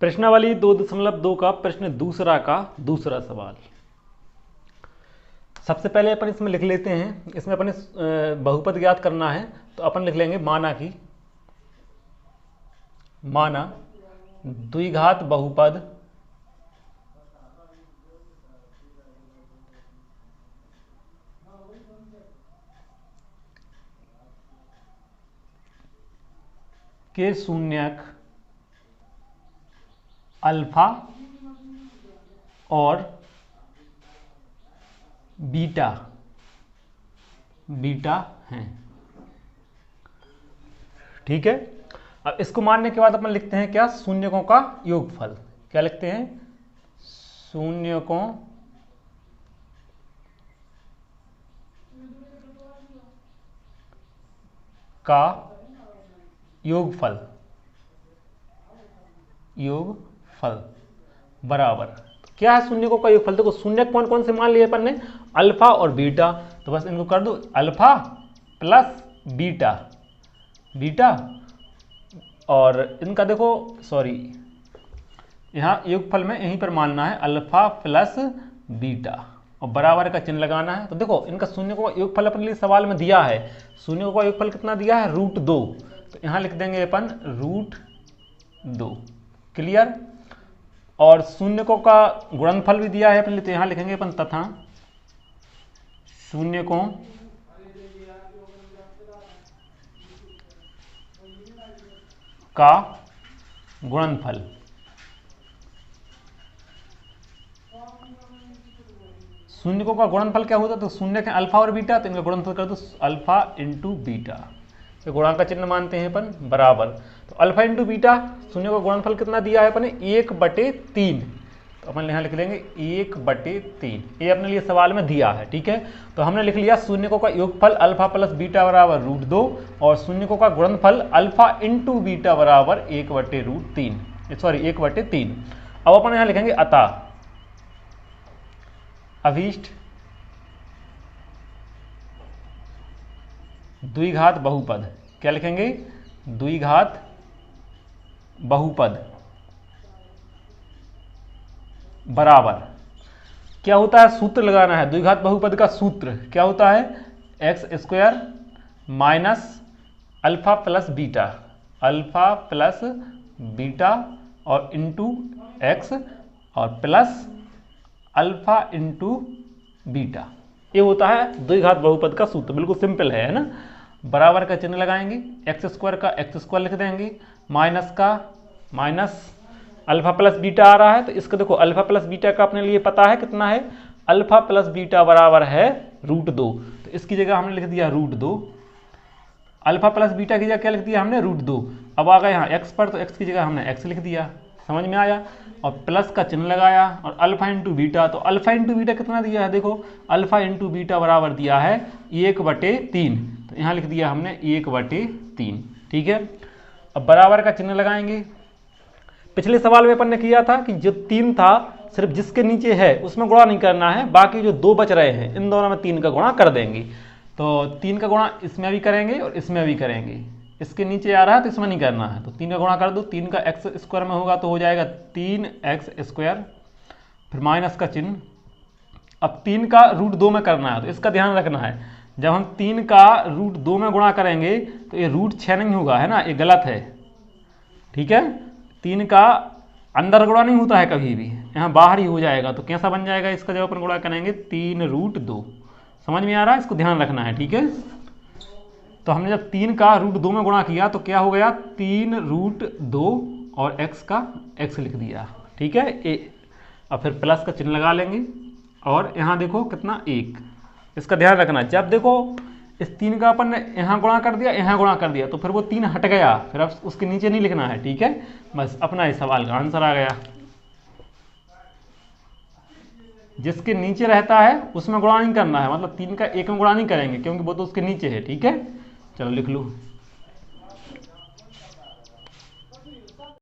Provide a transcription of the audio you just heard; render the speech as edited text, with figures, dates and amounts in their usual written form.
प्रश्नावली 2.2 का प्रश्न दूसरा का दूसरा सवाल। सबसे पहले अपन इसमें लिख लेते हैं, इसमें अपन बहुपद ज्ञात करना है तो अपन लिख लेंगे माना द्विघात बहुपद के शून्यक अल्फा और बीटा हैं। ठीक है, अब इसको मानने के बाद अपन लिखते हैं क्या, शून्यकों का योगफल। क्या लिखते हैं, शून्यकों का योगफल बराबर क्या है, शून्यकों का योगफल। देखो शून्यक कौन कौन से मान लिए अपन ने, अल्फा और बीटा, तो बस इनको कर दो अल्फा प्लस बीटा और इनका देखो यहाँ योगफल में यहीं पर मानना है अल्फा प्लस बीटा और बराबर का चिन्ह लगाना है। तो देखो इनका शून्यकों का योगफल अपने लिए सवाल में दिया है, शून्यकों का योगफल कितना दिया है, √2, तो यहाँ लिख देंगे अपन √2। क्लियर। और शून्यकों का गुणनफल भी दिया है अपने लिए, तो यहाँ लिखेंगे अपन तथा शून्यकों का गुणनफल। शून्यकों का गुणनफल क्या होता है, तो शून्य के अल्फा और बीटा, तो इनका गुणनफल कर दो अल्फा इंटू बीटा, तो गुणा का चिन्ह मानते हैं अपन बराबर। तो अल्फा इंटू बीटा, शून्य का गुणनफल कितना दिया है अपन ने, 1/3, तो अपन यहाँ लिख लेंगे 1/3, ये अपने लिए सवाल में दिया है। ठीक है, तो हमने लिख लिया शून्यकों का योगफल अल्फा प्लस बीटा बराबर √2 और शून्यकों का गुणनफल अल्फा इंटू बीटा बराबर 1/3। अब अपन यहाँ लिखेंगे अतः अभीष्ट द्विघात बहुपद। क्या लिखेंगे, द्विघात बहुपद बराबर क्या होता है, सूत्र लगाना है। द्विघात बहुपद का सूत्र क्या होता है, x² minus alpha plus beta और इंटू x और प्लस अल्फा इंटू बीटा, ये होता है द्विघात बहुपद का सूत्र। बिल्कुल सिंपल है ना। बराबर का चिन्ह लगाएंगे, x² का x² लिख देंगे, माइनस का माइनस अल्फा प्लस बीटा आ रहा है, तो इसको देखो अल्फा प्लस बीटा का अपने लिए पता है कितना है, अल्फा प्लस बीटा बराबर है √2, तो इसकी जगह हमने लिख दिया √2। अल्फा प्लस बीटा की जगह क्या लिख दिया हमने, √2। अब आ गया यहाँ x पर, तो x की जगह हमने x लिख दिया, समझ में आया, और प्लस का चिन्ह लगाया और अल्फा इंटू बीटा, तो अल्फा इंटू बीटा कितना दिया है, देखो अल्फा इंटू बीटा बराबर दिया है 1/3, तो यहाँ लिख दिया हमने 1/3। ठीक है, अब बराबर का चिन्ह लगाएंगे। पिछले सवाल में अपन ने किया था कि जो 3 था सिर्फ जिसके नीचे है उसमें गुणा नहीं करना है, बाकी जो 2 बच रहे हैं इन दोनों में 3 का गुणा कर देंगे। तो 3 का गुणा इसमें भी करेंगे और इसमें भी करेंगे, इसके नीचे आ रहा है तो इसमें नहीं करना है, तो 3 का गुणा कर दो, 3 का x² में होगा तो हो जाएगा 3x², फिर माइनस का चिन्ह। अब 3 का √2 में करना है, तो इसका ध्यान रखना है, जब हम 3 का √2 में गुणा करेंगे तो ये √6 नहीं होगा, है ना, ये गलत है। ठीक है, 3 का अंदर गुणा नहीं होता है कभी भी, यहाँ बाहर ही हो जाएगा, तो कैसा बन जाएगा इसका, जब अपन गुणा करेंगे 3√2। समझ में आ रहा है, इसको ध्यान रखना है। ठीक है, तो हमने जब 3 का √2 में गुणा किया तो क्या हो गया, 3√2 और x का x लिख दिया। ठीक है, अब फिर प्लस का चिन्ह लगा लेंगे और यहाँ देखो कितना 1, इसका ध्यान रखना, जब देखो इस 3 का अपन ने यहाँ गुणा कर दिया, यहाँ गुणा कर दिया, तो फिर वो 3 हट गया, फिर अब उसके नीचे नहीं लिखना है। ठीक है, बस अपना इस सवाल का आंसर आ गया। जिसके नीचे रहता है उसमें गुणा नहीं करना है, मतलब 3 का 1 में गुणा नहीं करेंगे क्योंकि वो तो उसके नीचे है। ठीक है, चलो लिख लो।